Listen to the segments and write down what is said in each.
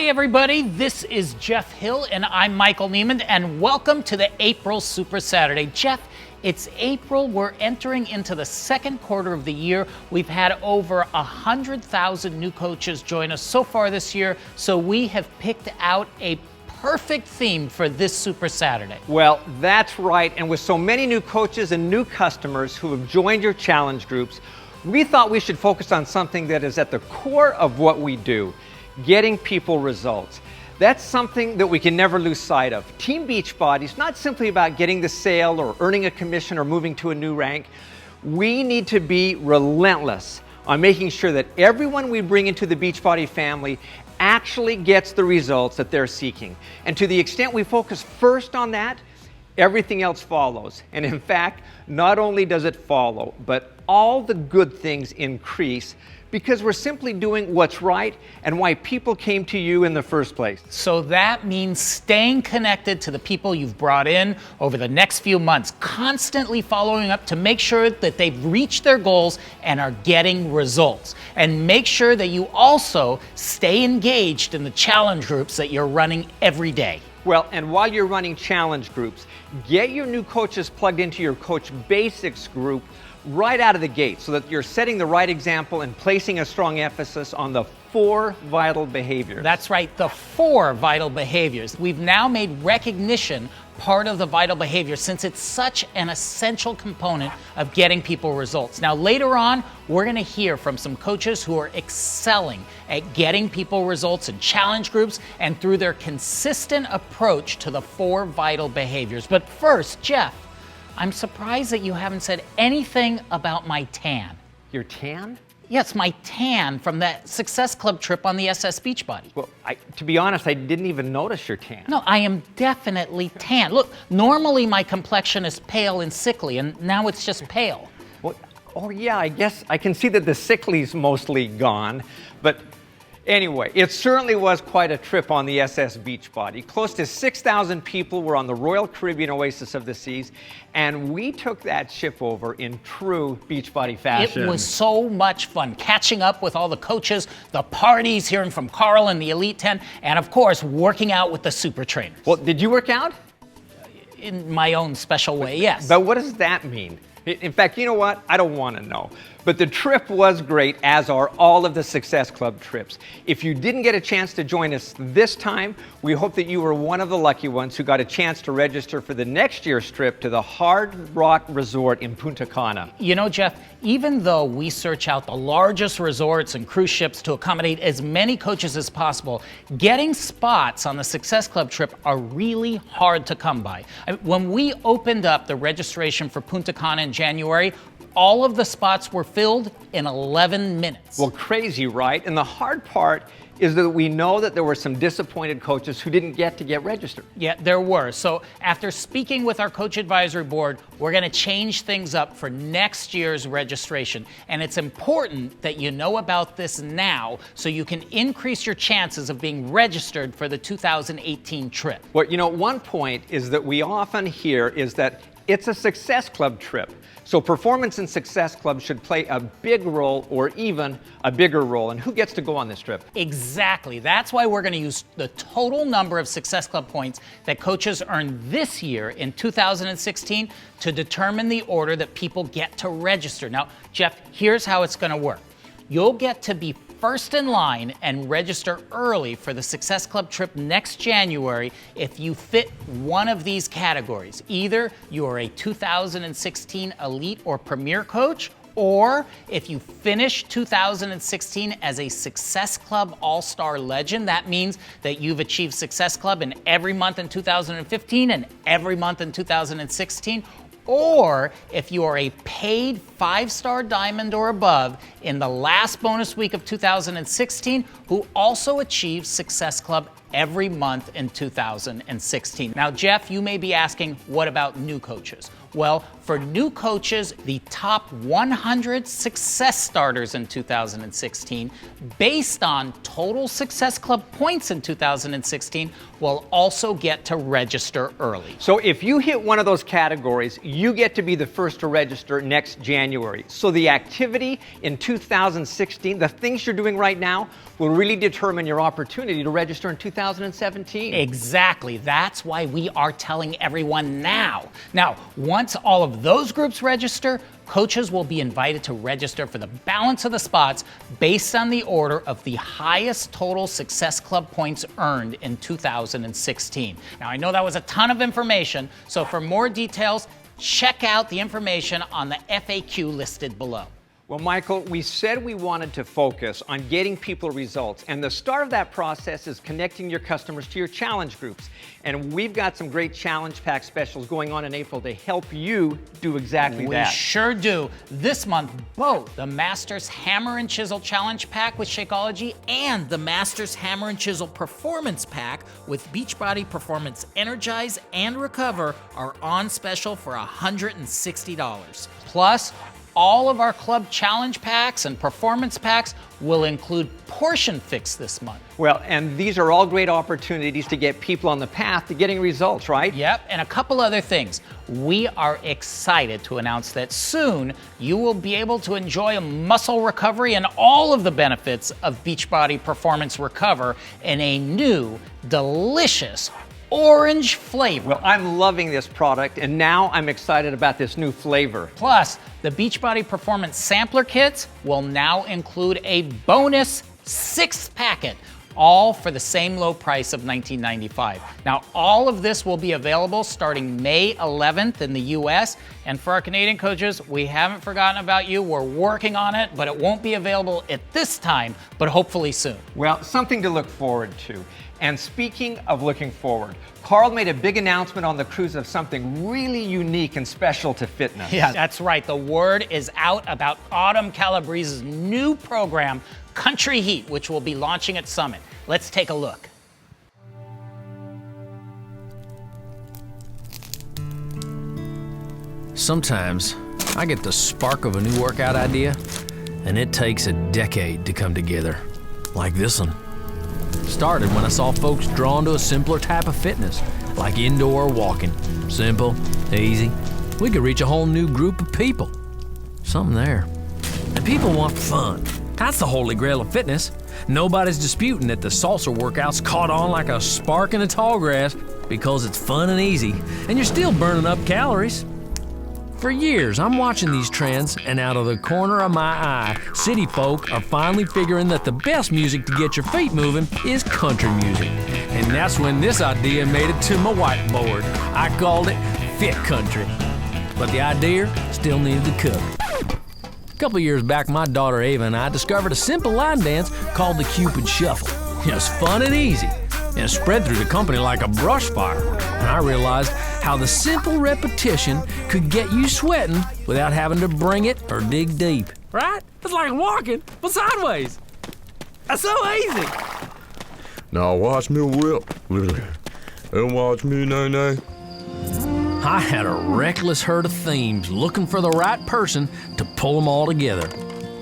Hey everybody, this is Jeff Hill and I'm Michael Neiman, and welcome to the April Super Saturday. Jeff, it's April. We're entering into the second quarter of the year. We've had over 100,000 new coaches join us so far this year, so we have picked out a perfect theme for this Super Saturday. Well, that's right, and with so many new coaches and new customers who have joined your challenge groups, we thought we should focus on something that is at the core of what we do: getting people results. That's something that we can never lose sight of. Team Beachbody is not simply about getting the sale or earning a commission or moving to a new rank. We need to be relentless on making sure that everyone we bring into the Beachbody family actually gets the results that they're seeking. And to the extent we focus first on that, everything else follows. And in fact, not only does it follow, but all the good things increase because we're simply doing what's right and why people came to you in the first place. So that means staying connected to the people you've brought in over the next few months, constantly following up to make sure that they've reached their goals and are getting results. And make sure that you also stay engaged in the challenge groups that you're running every day. Well, and while you're running challenge groups, get your new coaches plugged into your Coach Basics group right out of the gate so that you're setting the right example and placing a strong emphasis on the 4 vital behaviors. That's right, the 4 vital behaviors. We've now made recognition part of the vital behavior since it's such an essential component of getting people results. Now later on, we're going to hear from some coaches who are excelling at getting people results in challenge groups and through their consistent approach to the 4 vital behaviors. But first, Jeff, I'm surprised that you haven't said anything about my tan. Your tan? Yes, my tan from that Success Club trip on the SS Beachbody. Well, to be honest, I didn't even notice your tan. No, I am definitely tan. Look, normally my complexion is pale and sickly, and now it's just pale. Well, oh yeah, I guess I can see that the sickly's mostly gone, but anyway, it certainly was quite a trip on the SS Beachbody. Close to 6,000 people were on the Royal Caribbean Oasis of the Seas, and we took that ship over in true Beachbody fashion. It was so much fun catching up with all the coaches, the parties, hearing from Carl and the Elite 10, and of course, working out with the super trainers. Well, did you work out? In my own special way, yes. But what does that mean? In fact, you know what? I don't want to know. But the trip was great, as are all of the Success Club trips. If you didn't get a chance to join us this time, we hope that you were one of the lucky ones who got a chance to register for the next year's trip to the Hard Rock Resort in Punta Cana. You know, Jeff, even though we search out the largest resorts and cruise ships to accommodate as many coaches as possible, getting spots on the Success Club trip are really hard to come by. When we opened up the registration for Punta Cana in January, all of the spots were filled in 11 minutes. Well, crazy, right? And the hard part is that we know that there were some disappointed coaches who didn't get registered. Yeah, there were. So after speaking with our coach advisory board, we're going to change things up for next year's registration. And it's important that you know about this now so you can increase your chances of being registered for the 2018 trip. Well, you know, one point is that we often hear is that it's a Success Club trip. So performance and Success Club should play a big role or even a bigger role. And who gets to go on this trip? Exactly. That's why we're going to use the total number of Success Club points that coaches earned this year in 2016 to determine the order that people get to register. Now, Jeff, here's how it's going to work. You'll get to be first in line and register early for the Success Club trip next January if you fit one of these categories. Either you're a 2016 Elite or Premier coach, or if you finish 2016 as a Success Club All-Star Legend. That means that you've achieved Success Club in every month in 2015 and every month in 2016. Or if you are a paid 5-star diamond or above in the last bonus week of 2016 who also achieved Success Club every month in 2016. Now, Jeff, you may be asking, what about new coaches? Well, for new coaches, the top 100 success starters in 2016, based on total Success Club points in 2016, will also get to register early. So if you hit one of those categories, you get to be the first to register next January. So the activity in 2016, the things you're doing right now, will really determine your opportunity to register in 2017. Exactly. That's why we are telling everyone now. Now, once all of those groups register, coaches will be invited to register for the balance of the spots based on the order of the highest total Success Club points earned in 2016. Now, I know that was a ton of information, so for more details, check out the information on the FAQ listed below. Well, Michael, we said we wanted to focus on getting people results, and the start of that process is connecting your customers to your challenge groups. And we've got some great challenge pack specials going on in April to help you do exactly that. We sure do. This month, both the Masters Hammer and Chisel Challenge Pack with Shakeology and the Masters Hammer and Chisel Performance Pack with Beachbody Performance Energize and Recover are on special for $160. Plus, all of our club challenge packs and performance packs will include Portion Fix this month. Well, and these are all great opportunities to get people on the path to getting results, right? Yep, and a couple other things. We are excited to announce that soon you will be able to enjoy muscle recovery and all of the benefits of Beachbody Performance Recover in a new, delicious orange flavor. Well, I'm loving this product, and now I'm excited about this new flavor. Plus, the Beachbody Performance Sampler Kits will now include a bonus 6th packet, all for the same low price of $19.95. Now, all of this will be available starting May 11th in the US, and for our Canadian coaches, we haven't forgotten about you. We're working on it, but it won't be available at this time, but hopefully soon. Well, something to look forward to. And speaking of looking forward, Carl made a big announcement on the cruise of something really unique and special to fitness. Yeah, that's right. The word is out about Autumn Calabrese's new program, Country Heat, which will be launching at Summit. Let's take a look. Sometimes I get the spark of a new workout idea, and it takes a decade to come together, like this one. Started when I saw folks drawn to a simpler type of fitness, like indoor walking. Simple, easy. We could reach a whole new group of people. Something there. And people want fun. That's the holy grail of fitness. Nobody's disputing that the salsa workouts caught on like a spark in the tall grass because it's fun and easy, and you're still burning up calories. For years, I'm watching these trends, and out of the corner of my eye, city folk are finally figuring that the best music to get your feet moving is country music. And that's when this idea made it to my whiteboard. I called it Fit Country. But the idea still needed to cook. A couple years back, my daughter Ava and I discovered a simple line dance called the Cupid Shuffle. It was fun and easy, and it spread through the company like a brush fire. And I realized how the simple repetition could get you sweating without having to bring it or dig deep. Right? It's like walking, but sideways. That's so easy. Now watch me whip, and watch me nay-nay. I had a reckless herd of themes looking for the right person to pull them all together.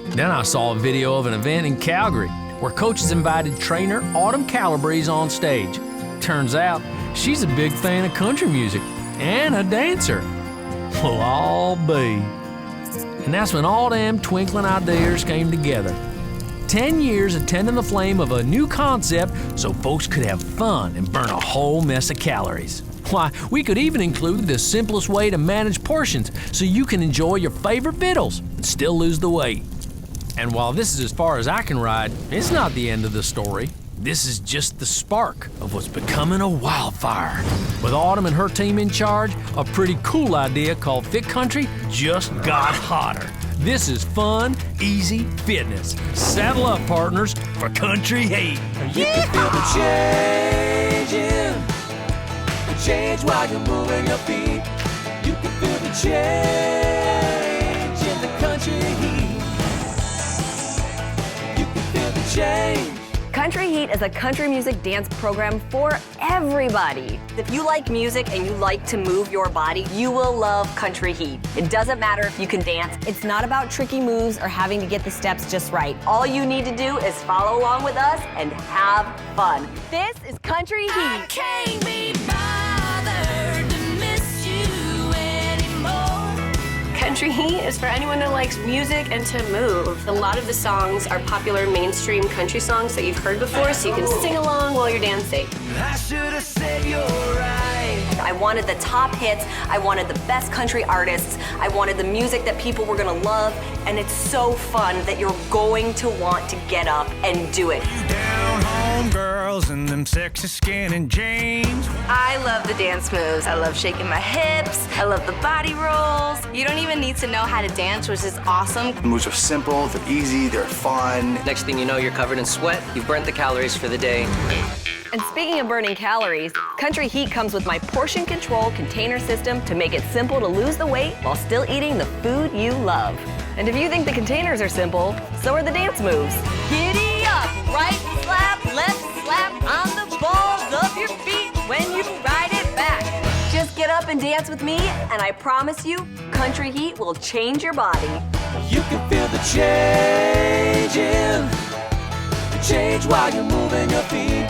Then I saw a video of an event in Calgary where coaches invited trainer Autumn Calabrese on stage. Turns out, she's a big fan of country music and a dancer. Well, I'll be. And that's when all them twinkling ideas came together. 10 years attending the flame of a new concept so folks could have fun and burn a whole mess of calories. Why, we could even include the simplest way to manage portions so you can enjoy your favorite vittles and still lose the weight. And while this is as far as I can ride, it's not the end of the story. This is just the spark of what's becoming a wildfire. With Autumn and her team in charge, a pretty cool idea called Fit Country just got hotter. This is fun, easy fitness. Saddle up, partners, for Country Heat. You can feel the change while you're moving your feet. You can feel the change in the Country Heat. You can feel the change. Country Heat is a country music dance program for everybody. If you like music and you like to move your body, you will love Country Heat. It doesn't matter if you can dance. It's not about tricky moves or having to get the steps just right. All you need to do is follow along with us and have fun. This is Country Heat. I can't be bothered to miss you anymore. Country Heat is for anyone who likes music and to move. A lot of the songs are popular mainstream country songs that you've heard before, so you can sing along while you're dancing. I should have said you're right. I wanted the top hits, I wanted the best country artists, I wanted the music that people were gonna love, and it's so fun that you're going to want to get up and do it. You down home girls in them sexy skinny jeans. I love the dance moves. I love shaking my hips. I love the body rolls. You don't even need to know how to dance, which is awesome. The moves are simple, they're easy, they're fun. Next thing you know, you're covered in sweat. You've burnt the calories for the day. And speaking of burning calories, Country Heat comes with my portion control container system to make it simple to lose the weight while still eating the food you love. And if you think the containers are simple, so are the dance moves. Giddy up, right slap, left slap on the balls of your feet when you ride it back. Just get up and dance with me, and I promise you, Country Heat will change your body. You can feel the change while you're moving your feet.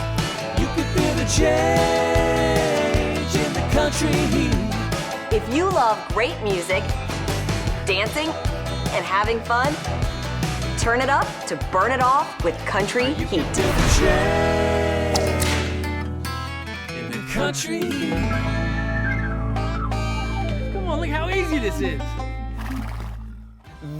You can feel the change in the Country Heat. If you love great music, dancing, and having fun, turn it up to burn it off with Country Heat. Feel the change in the Country Heat. Come on, look how easy this is.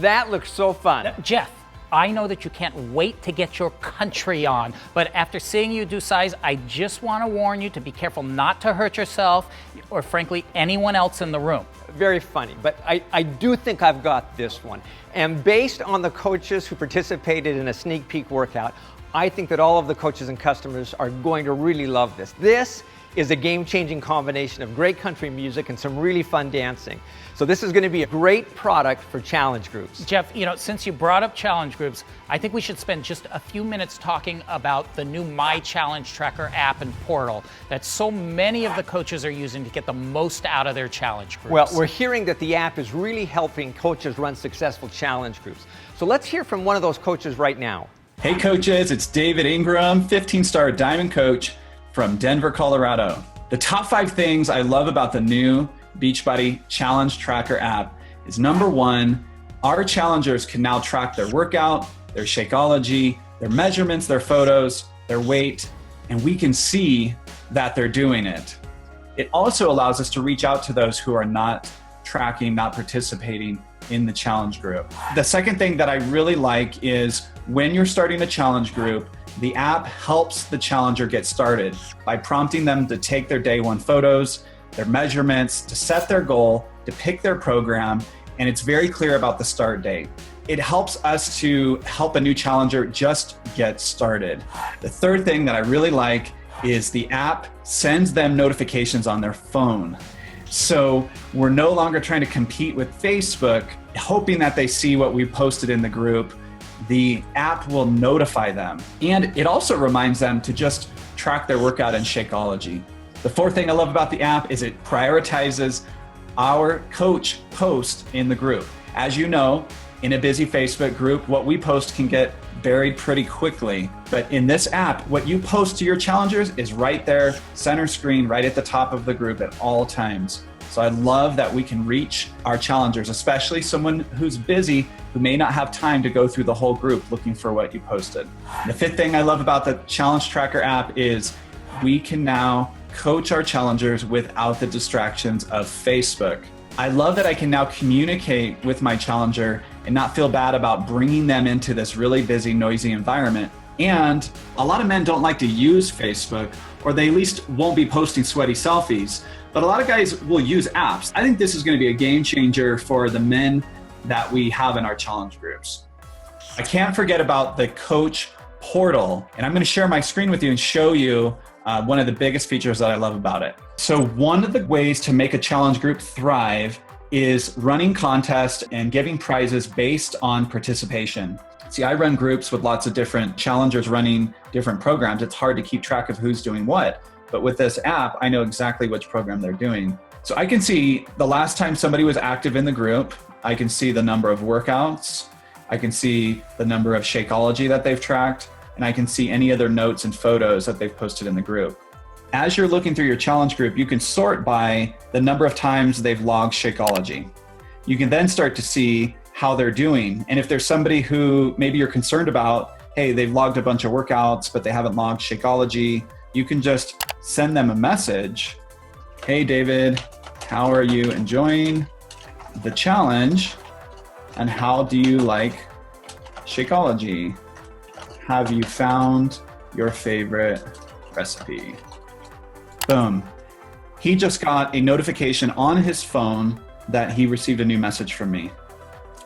That looks so fun. Jeff, I know that you can't wait to get your country on, but after seeing you do size, I just want to warn you to be careful not to hurt yourself or frankly anyone else in the room. Very funny, but I do think I've got this one. And based on the coaches who participated in a sneak peek workout, I think that all of the coaches and customers are going to really love this. This is a game-changing combination of great country music and some really fun dancing. So this is going to be a great product for challenge groups. Jeff, you know, since you brought up challenge groups, I think we should spend just a few minutes talking about the new My Challenge Tracker app and portal that so many of the coaches are using to get the most out of their challenge groups. Well, we're hearing that the app is really helping coaches run successful challenge groups. So let's hear from one of those coaches right now. Hey coaches, it's David Ingram, 15-star Diamond Coach from Denver, Colorado. The top 5 things I love about the new Beachbody Challenge Tracker app is number 1, our challengers can now track their workout, their Shakeology, their measurements, their photos, their weight, and we can see that they're doing it. It also allows us to reach out to those who are not tracking, not participating in the challenge group. The second thing that I really like is when you're starting a challenge group, the app helps the challenger get started by prompting them to take their day 1 photos, their measurements, to set their goal, to pick their program, and it's very clear about the start date. It helps us to help a new challenger just get started. The third thing that I really like is the app sends them notifications on their phone. So we're no longer trying to compete with Facebook, hoping that they see what we posted in the group. The app will notify them. And it also reminds them to just track their workout in Shakeology. The fourth thing I love about the app is it prioritizes our coach post in the group. As you know, in a busy Facebook group, what we post can get buried pretty quickly. But in this app, what you post to your challengers is right there, center screen, right at the top of the group at all times. So I love that we can reach our challengers, especially someone who's busy, who may not have time to go through the whole group looking for what you posted. The fifth thing I love about the Challenge Tracker app is we can now coach our challengers without the distractions of Facebook. I love that I can now communicate with my challenger and not feel bad about bringing them into this really busy, noisy environment. And a lot of men don't like to use Facebook, or they at least won't be posting sweaty selfies, but a lot of guys will use apps. I think this is going to be a game changer for the men that we have in our challenge groups. I can't forget about the coach portal, and I'm going to share my screen with you and show you one of the biggest features that I love about it. So one of the ways to make a challenge group thrive is running contests and giving prizes based on participation. See, I run groups with lots of different challengers running different programs. It's hard to keep track of who's doing what. But with this app, I know exactly which program they're doing. So I can see the last time somebody was active in the group. I can see the number of workouts. I can see the number of Shakeology that they've tracked. And I can see any other notes and photos that they've posted in the group. As you're looking through your challenge group, you can sort by the number of times they've logged Shakeology. You can then start to see how they're doing. And if there's somebody who maybe you're concerned about, hey, they've logged a bunch of workouts, but they haven't logged Shakeology, you can just send them a message. Hey, David, how are you enjoying the challenge? And how do you like Shakeology? Have you found your favorite recipe? Boom. He just got a notification on his phone that he received a new message from me.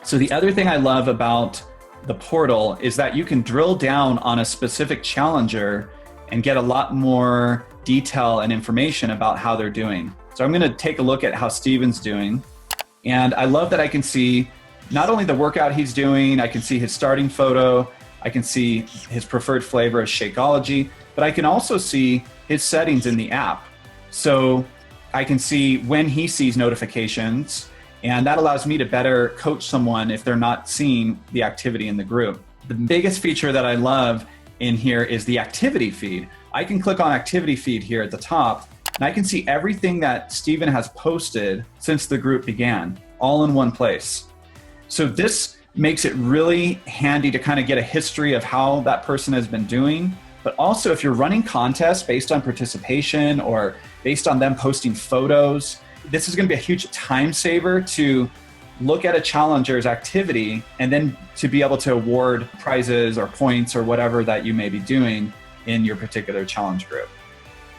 So the other thing I love about the portal is that you can drill down on a specific challenger and get a lot more detail and information about how they're doing. So I'm going to take a look at how Steven's doing. And I love that I can see not only the workout he's doing, I can see his starting photo, I can see his preferred flavor of Shakeology, but I can also see his settings in the app. So I can see when he sees notifications, and that allows me to better coach someone if they're not seeing the activity in the group. The biggest feature that I love in here is the activity feed. I can click on activity feed here at the top, and I can see everything that Steven has posted since the group began, all in one place. So this makes it really handy to kind of get a history of how that person has been doing. But also if you're running contests based on participation or based on them posting photos, this is going to be a huge time saver to look at a challenger's activity and then to be able to award prizes or points or whatever that you may be doing in your particular challenge group.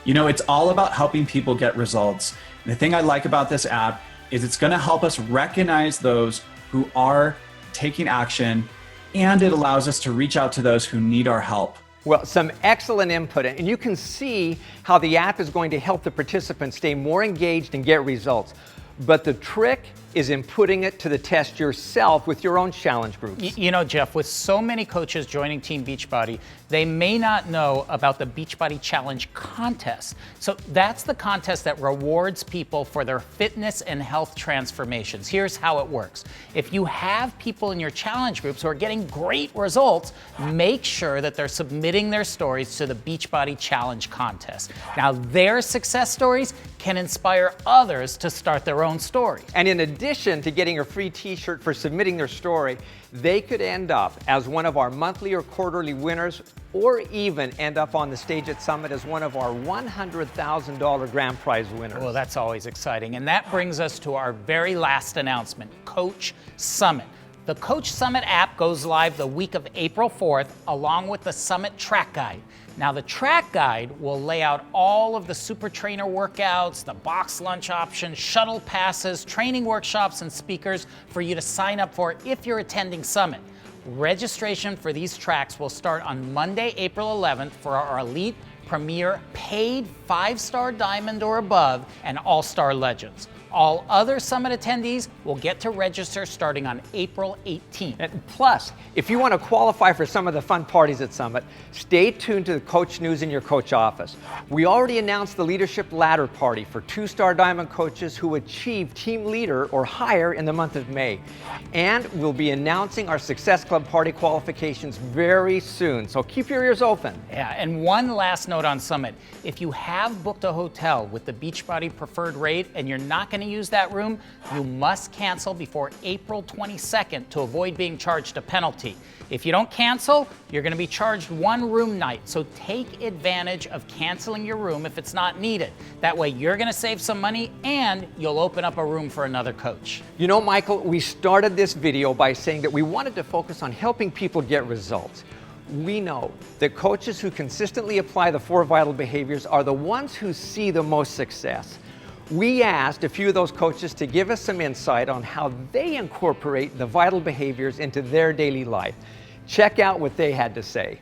You know, it's all about helping people get results. And the thing I like about this app is it's going to help us recognize those who are taking action, and it allows us to reach out to those who need our help. Well, some excellent input, and you can see how the app is going to help the participants stay more engaged and get results. But the trick is in putting it to the test yourself with your own challenge groups. You know, Jeff, with so many coaches joining Team Beachbody, they may not know about the Beachbody Challenge contest. So that's the contest that rewards people for their fitness and health transformations. Here's how it works. If you have people in your challenge groups who are getting great results, make sure that they're submitting their stories to the Beachbody Challenge contest. Now, their success stories can inspire others to start their own story. And in addition to getting a free t-shirt for submitting their story, they could end up as one of our monthly or quarterly winners, or even end up on the stage at Summit as one of our $100,000 grand prize winners. Well, that's always exciting. And that brings us to our very last announcement, Coach Summit. The Coach Summit app goes live the week of April 4th, along with the Summit Track Guide. Now, the Track Guide will lay out all of the Super Trainer workouts, the box lunch options, shuttle passes, training workshops, and speakers for you to sign up for if you're attending Summit. Registration for these tracks will start on Monday, April 11th for our Elite, Premier, paid 5-star Diamond or above, and All-Star Legends. All other Summit attendees will get to register starting on April 18th. And plus, if you want to qualify for some of the fun parties at Summit, stay tuned to the Coach News in your coach office. We already announced the Leadership Ladder Party for 2-star Diamond coaches who achieve Team Leader or higher in the month of May. And we'll be announcing our Success Club Party qualifications very soon, so keep your ears open. Yeah, and one last note on Summit. If you have booked a hotel with the Beachbody preferred rate and you're not going to use that room, you must cancel before April 22nd to avoid being charged a penalty. If you don't cancel, you're going to be charged one room night. So take advantage of canceling your room if it's not needed. That way you're going to save some money and you'll open up a room for another coach. You know, Michael, we started this video by saying that we wanted to focus on helping people get results. We know that coaches who consistently apply the 4 vital behaviors are the ones who see the most success. We asked a few of those coaches to give us some insight on how they incorporate the vital behaviors into their daily life. Check out what they had to say.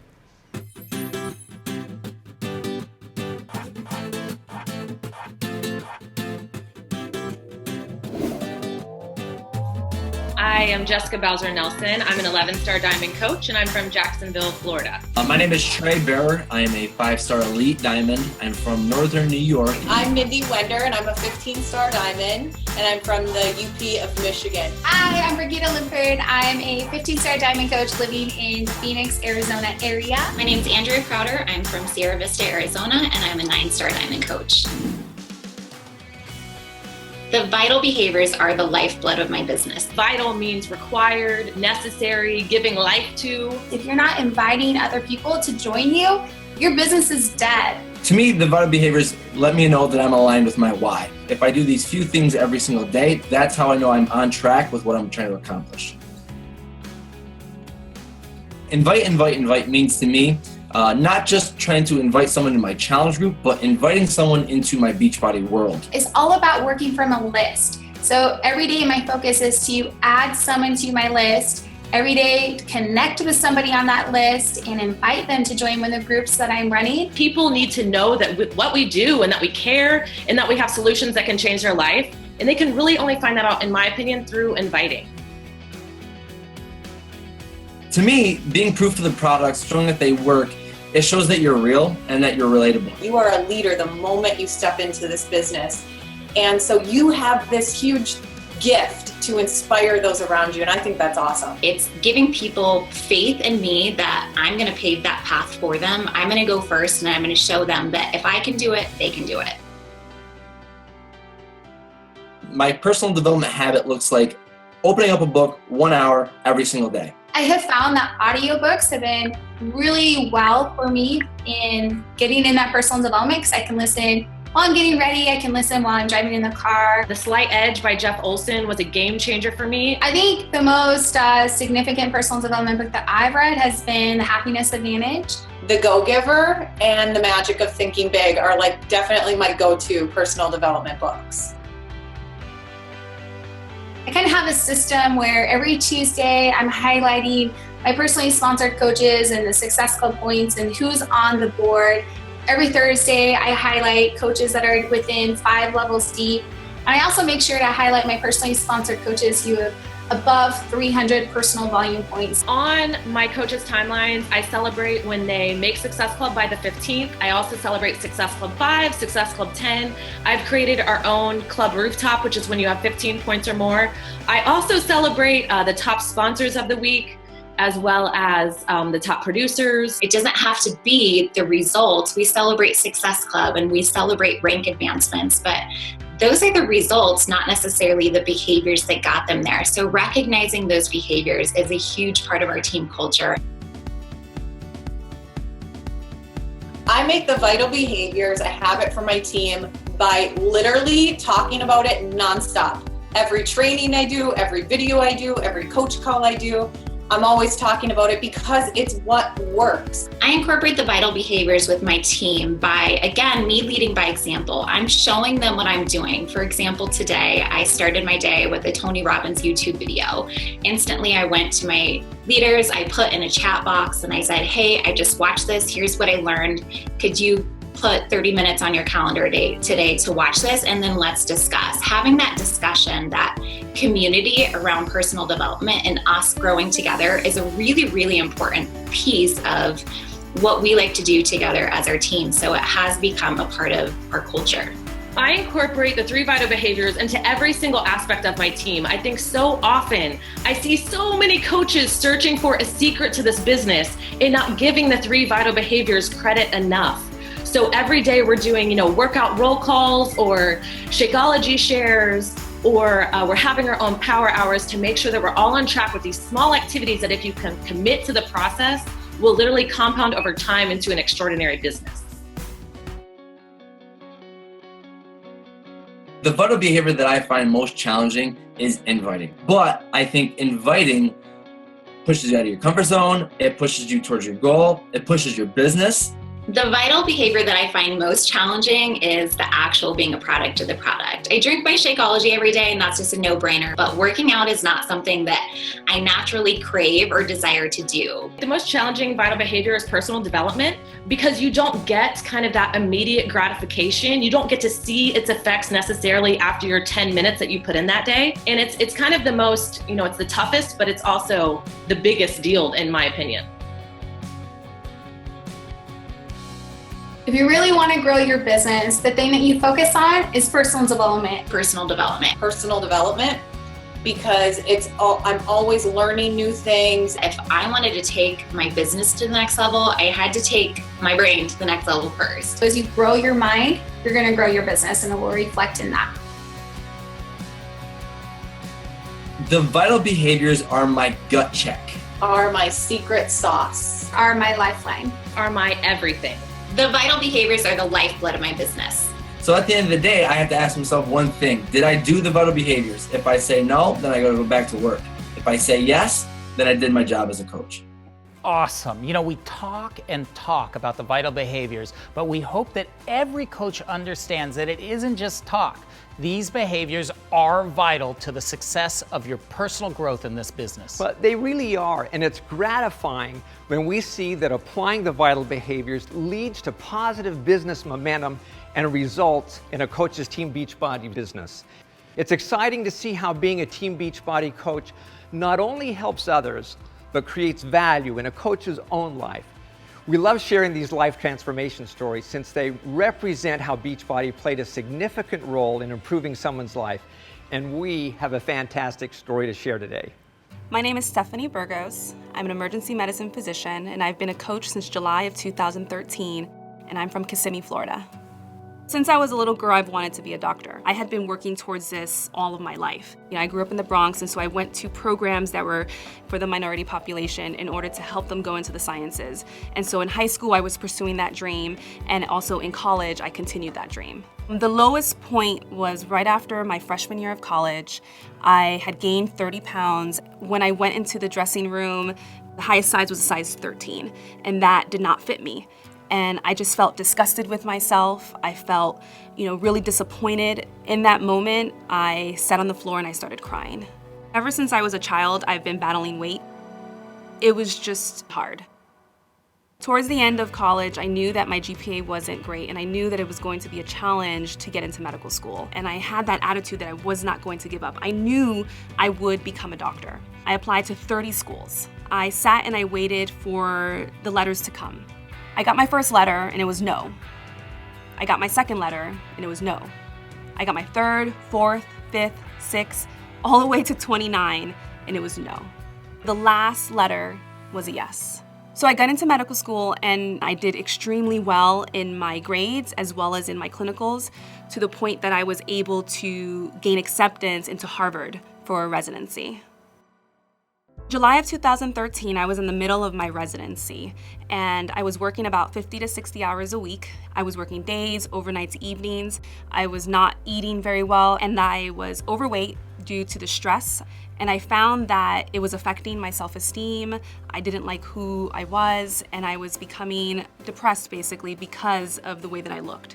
I am Jessica Bowser-Nelson. I'm an 11-star Diamond coach, and I'm from Jacksonville, Florida. My name is Trey Bearer. I am a 5-star Elite Diamond. I'm from Northern New York. I'm Mindy Wender, and I'm a 15-star Diamond, and I'm from the UP of Michigan. Hi, I'm Brigida Lippard. I'm a 15-star Diamond coach living in the Phoenix, Arizona area. My name is Andrea Crowder. I'm from Sierra Vista, Arizona, and I'm a 9-star Diamond coach. The vital behaviors are the lifeblood of my business. Vital means required, necessary, giving life to. If you're not inviting other people to join you, your business is dead. To me, the vital behaviors let me know that I'm aligned with my why. If I do these few things every single day, that's how I know I'm on track with what I'm trying to accomplish. Invite means to me, not just trying to invite someone to my challenge group, but inviting someone into my Beachbody world. It's all about working from a list. So every day my focus is to add someone to my list. Every day connect with somebody on that list and invite them to join one of the groups that I'm running. People need to know that what we do and that we care and that we have solutions that can change their life. And they can really only find that out, in my opinion, through inviting. To me, being proof to the products, showing that they work, it shows that you're real and that you're relatable. You are a leader the moment you step into this business. And so you have this huge gift to inspire those around you, and I think that's awesome. It's giving people faith in me that I'm going to pave that path for them. I'm going to go first, and I'm going to show them that if I can do it, they can do it. My personal development habit looks like opening up a book 1 hour every single day. I have found that audiobooks have been really well for me in getting in that personal development because I can listen while I'm getting ready. I can listen while I'm driving in the car. The Slight Edge by Jeff Olson was a game changer for me. I think the most significant personal development book that I've read has been The Happiness Advantage. The Go-Giver and The Magic of Thinking Big are like definitely my go-to personal development books. I kind of have a system where every Tuesday I'm highlighting my personally sponsored coaches and the Success Club points and who's on the board. Every Thursday I highlight coaches that are within 5 levels deep. And I also make sure to highlight my personally sponsored coaches who have above 300 personal volume points. On my coaches' timelines, I celebrate when they make Success Club by the 15th. I also celebrate Success Club 5, Success Club 10. I've created our own Club Rooftop, which is when you have 15 points or more. I also celebrate the top sponsors of the week, as well as the top producers. It doesn't have to be the results. We celebrate Success Club and we celebrate rank advancements, but those are the results, not necessarily the behaviors that got them there. So recognizing those behaviors is a huge part of our team culture. I make the vital behaviors a habit for my team by literally talking about it nonstop. Every training I do, every video I do, every coach call I do, I'm always talking about it because it's what works. I incorporate the vital behaviors with my team by, again, me leading by example. I'm showing them what I'm doing. For example, today I started my day with a Tony Robbins YouTube video. Instantly, I went to my leaders, I put in a chat box and I said, hey, I just watched this. Here's what I learned. Could you put 30 minutes on your calendar today to watch this, and then let's discuss. Having that discussion, that community around personal development and us growing together is a really, really important piece of what we like to do together as our team. So it has become a part of our culture. I incorporate the 3 vital behaviors into every single aspect of my team. I think so often I see so many coaches searching for a secret to this business and not giving the 3 vital behaviors credit enough. So every day we're doing, workout roll calls or Shakeology shares, or we're having our own power hours to make sure that we're all on track with these small activities that if you can commit to the process, will literally compound over time into an extraordinary business. The vital behavior that I find most challenging is inviting. But I think inviting pushes you out of your comfort zone, it pushes you towards your goal, it pushes your business, The vital behavior that I find most challenging is the actual being a product of the product. I drink my Shakeology every day, and that's just a no-brainer, but working out is not something that I naturally crave or desire to do. The most challenging vital behavior is personal development, because you don't get kind of that immediate gratification. You don't get to see its effects necessarily after your 10 minutes that you put in that day. And it's kind of the most, it's the toughest, but it's also the biggest deal in my opinion. If you really want to grow your business, the thing that you focus on is personal development. Personal development. Personal development, because I'm always learning new things. If I wanted to take my business to the next level, I had to take my brain to the next level first. So as you grow your mind, you're going to grow your business, and it will reflect in that. The vital behaviors are my gut check. Are my secret sauce. Are my lifeline. Are my everything. The vital behaviors are the lifeblood of my business. So at the end of the day, I have to ask myself one thing. Did I do the vital behaviors? If I say no, then I gotta go back to work. If I say yes, then I did my job as a coach. Awesome. We talk and talk about the vital behaviors, but we hope that every coach understands that it isn't just talk. These behaviors are vital to the success of your personal growth in this business. But they really are, and it's gratifying when we see that applying the vital behaviors leads to positive business momentum and results in a coach's Team Beachbody business. It's exciting to see how being a Team Beachbody coach not only helps others, but creates value in a coach's own life. We love sharing these life transformation stories since they represent how Beachbody played a significant role in improving someone's life, and we have a fantastic story to share today. My name is Stephanie Burgos. I'm an emergency medicine physician, and I've been a coach since July of 2013, and I'm from Kissimmee, Florida. Since I was a little girl, I've wanted to be a doctor. I had been working towards this all of my life. I grew up in the Bronx, and so I went to programs that were for the minority population in order to help them go into the sciences. And so in high school, I was pursuing that dream, and also in college, I continued that dream. The lowest point was right after my freshman year of college. I had gained 30 pounds. When I went into the dressing room, the highest size was a size 13, and that did not fit me. And I just felt disgusted with myself. I felt, really disappointed. In that moment, I sat on the floor and I started crying. Ever since I was a child, I've been battling weight. It was just hard. Towards the end of college, I knew that my GPA wasn't great, and I knew that it was going to be a challenge to get into medical school. And I had that attitude that I was not going to give up. I knew I would become a doctor. I applied to 30 schools. I sat and I waited for the letters to come. I got my first letter, and it was no. I got my second letter, and it was no. I got my third, fourth, fifth, sixth, all the way to 29, and it was no. The last letter was a yes. So I got into medical school, and I did extremely well in my grades as well as in my clinicals, to the point that I was able to gain acceptance into Harvard for a residency. July of 2013, I was in the middle of my residency, and I was working about 50 to 60 hours a week. I was working days, overnights, evenings. I was not eating very well, and I was overweight due to the stress. And I found that it was affecting my self-esteem. I didn't like who I was, and I was becoming depressed basically because of the way that I looked.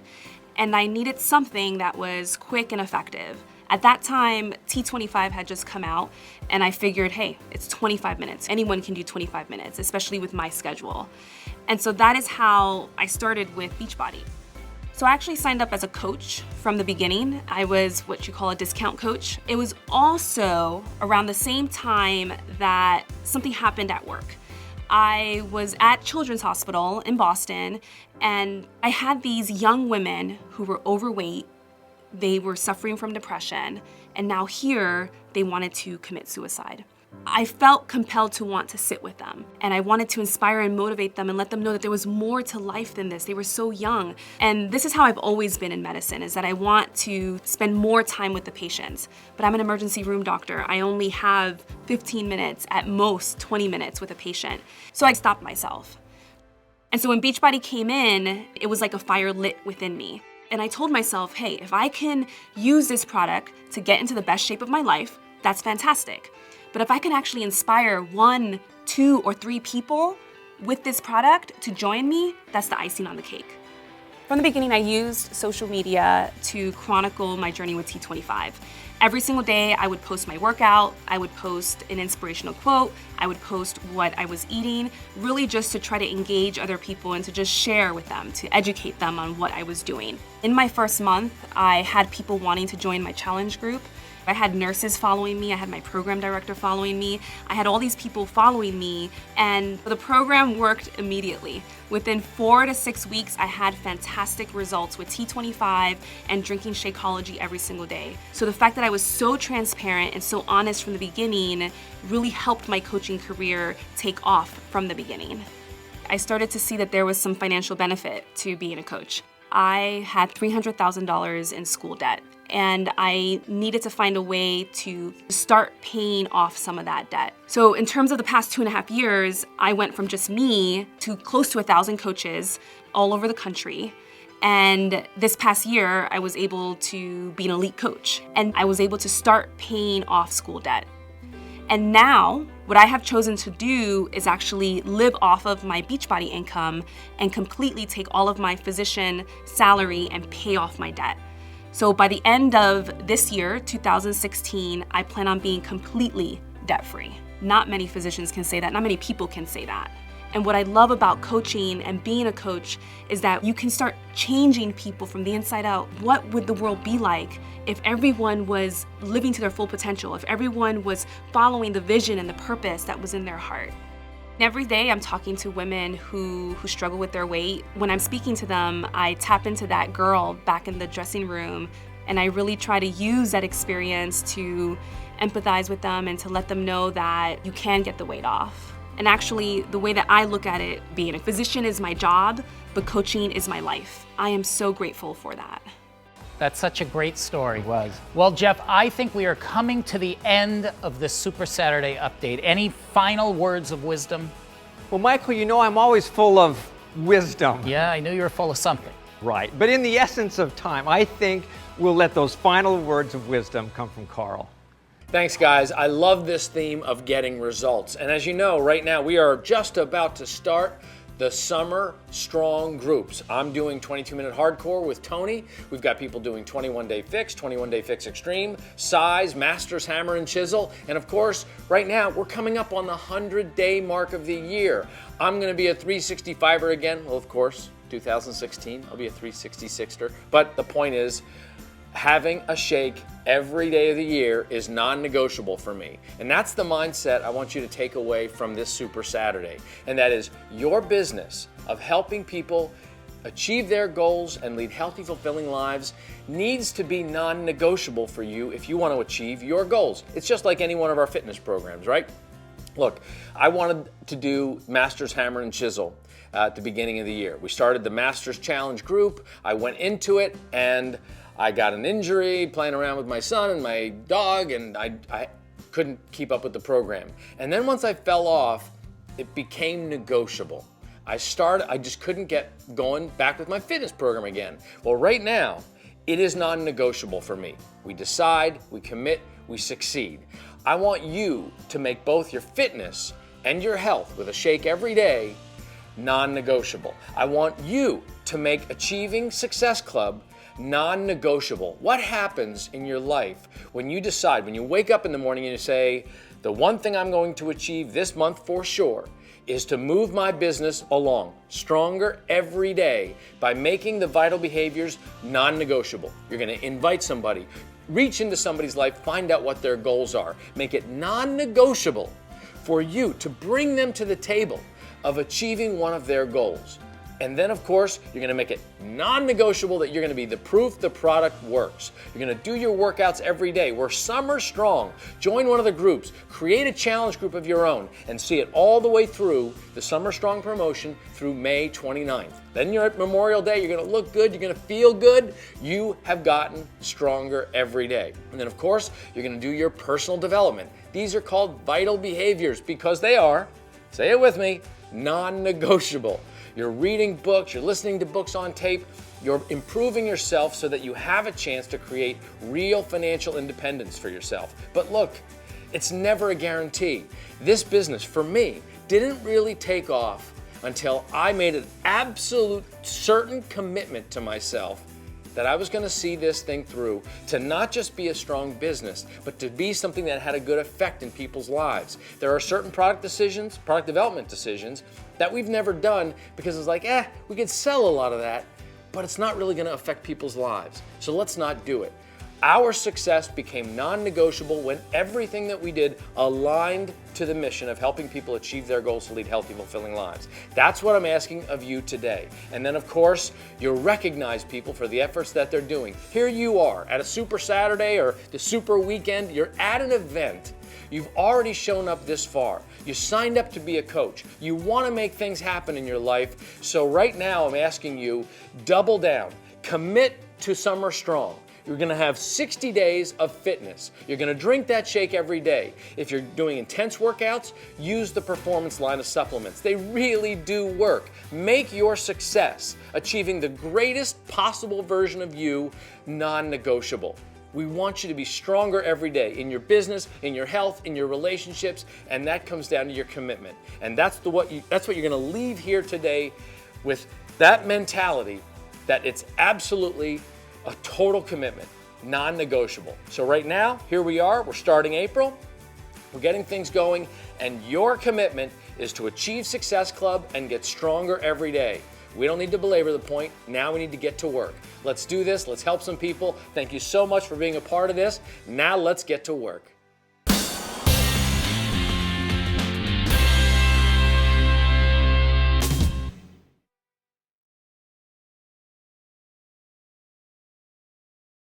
And I needed something that was quick and effective. At that time, T25 had just come out, and I figured, hey, it's 25 minutes. Anyone can do 25 minutes, especially with my schedule. And so that is how I started with Beachbody. So I actually signed up as a coach from the beginning. I was what you call a discount coach. It was also around the same time that something happened at work. I was at Children's Hospital in Boston, and I had these young women who were overweight. They were suffering from depression, and now here they wanted to commit suicide. I felt compelled to want to sit with them, and I wanted to inspire and motivate them and let them know that there was more to life than this. They were so young. And this is how I've always been in medicine, is that I want to spend more time with the patients. But I'm an emergency room doctor. I only have 15 minutes, at most 20 minutes with a patient. So I stopped myself. And so when Beachbody came in, it was like a fire lit within me. And I told myself, hey, if I can use this product to get into the best shape of my life, that's fantastic. But if I can actually inspire 1, 2, or 3 people, with this product to join me, that's the icing on the cake. From the beginning, I used social media to chronicle my journey with T25. Every single day, I would post my workout, I would post an inspirational quote, I would post what I was eating, really just to try to engage other people and to just share with them, to educate them on what I was doing. In my first month, I had people wanting to join my challenge group. I had nurses following me, I had my program director following me, I had all these people following me, and the program worked immediately. Within 4 to 6 weeks, I had fantastic results with T25 and drinking Shakeology every single day. So the fact that I was so transparent and so honest from the beginning really helped my coaching career take off from the beginning. I started to see that there was some financial benefit to being a coach. I had $300,000 in school debt, and I needed to find a way to start paying off some of that debt. So in terms of the past 2.5 years, I went from just me to close to 1,000 coaches all over the country. And this past year, I was able to be an elite coach, and I was able to start paying off school debt. And now, what I have chosen to do is actually live off of my Beachbody income and completely take all of my physician salary and pay off my debt. So by the end of this year, 2016, I plan on being completely debt-free. Not many physicians can say that, not many people can say that. And what I love about coaching and being a coach is that you can start changing people from the inside out. What would the world be like if everyone was living to their full potential, if everyone was following the vision and the purpose that was in their heart? Every day I'm talking to women who struggle with their weight. When I'm speaking to them, I tap into that girl back in the dressing room, and I really try to use that experience to empathize with them and to let them know that you can get the weight off. And actually, the way that I look at it, being a physician is my job, but coaching is my life. I am so grateful for that. That's such a great story. It was. Well, Jeff, I think we are coming to the end of this Super Saturday update. Any final words of wisdom? Well, Michael, you know I'm always full of wisdom. Yeah, I knew you were full of something. Right, but in the essence of time, I think we'll let those final words of wisdom come from Carl. Thanks, guys. I love this theme of getting results. And as you know, right now we are just about to start the Summer Strong groups. I'm doing 22-minute hardcore with Tony. We've got people doing 21-day fix, 21-day fix extreme, size, masters, hammer, and chisel. And of course, right now we're coming up on the 100-day mark of the year. I'm gonna be a 365er again. Well, of course, 2016, I'll be a 366er. But the point is, having a shake every day of the year is non-negotiable for me. And that's the mindset I want you to take away from this Super Saturday. And that is your business of helping people achieve their goals and lead healthy, fulfilling lives needs to be non-negotiable for you if you want to achieve your goals. It's just like any one of our fitness programs, right? Look, I wanted to do Masters, Hammer, and Chisel at the beginning of the year. We started the Masters Challenge group. I went into it and I got an injury playing around with my son and my dog, and I couldn't keep up with the program. And then once I fell off, it became negotiable. I just couldn't get going back with my fitness program again. Well, right now, it is non-negotiable for me. We decide, we commit, we succeed. I want you to make both your fitness and your health with a shake every day non-negotiable. I want you to make Achieving Success Club non-negotiable. What happens in your life when you decide, when you wake up in the morning and you say, the one thing I'm going to achieve this month for sure is to move my business along stronger every day by making the vital behaviors non-negotiable. You're going to invite somebody, reach into somebody's life, find out what their goals are, make it non-negotiable for you to bring them to the table of achieving one of their goals. And then, of course, you're going to make it non-negotiable that you're going to be the proof the product works. You're going to do your workouts every day. We're Summer Strong. Join one of the groups. Create a challenge group of your own and see it all the way through the Summer Strong promotion through May 29th. Then you're at Memorial Day. You're going to look good. You're going to feel good. You have gotten stronger every day. And then, of course, you're going to do your personal development. These are called vital behaviors because they are, say it with me, non-negotiable. You're reading books, you're listening to books on tape, you're improving yourself so that you have a chance to create real financial independence for yourself. But look, it's never a guarantee. This business, for me, didn't really take off until I made an absolute certain commitment to myself that I was going to see this thing through to not just be a strong business, but to be something that had a good effect in people's lives. There are certain product development decisions that we've never done because it's like, we could sell a lot of that, but it's not really going to affect people's lives. So let's not do it. Our success became non-negotiable when everything that we did aligned to the mission of helping people achieve their goals to lead healthy, fulfilling lives. That's what I'm asking of you today. And then, of course, you'll recognize people for the efforts that they're doing. Here you are at a Super Saturday or the Super Weekend. You're at an event. You've already shown up this far. You signed up to be a coach. You want to make things happen in your life. So right now, I'm asking you, double down. Commit to Summer Strong. You're gonna have 60 days of fitness. You're gonna drink that shake every day. If you're doing intense workouts, use the Performance line of supplements. They really do work. Make your success achieving the greatest possible version of you non-negotiable. We want you to be stronger every day in your business, in your health, in your relationships, and that comes down to your commitment. And that's what you're gonna leave here today with, that mentality that it's absolutely a total commitment, non-negotiable. So right now, here we are, we're starting April, we're getting things going, and your commitment is to achieve Success Club and get stronger every day. We don't need to belabor the point, now we need to get to work. Let's do this, let's help some people. Thank you so much for being a part of this. Now let's get to work.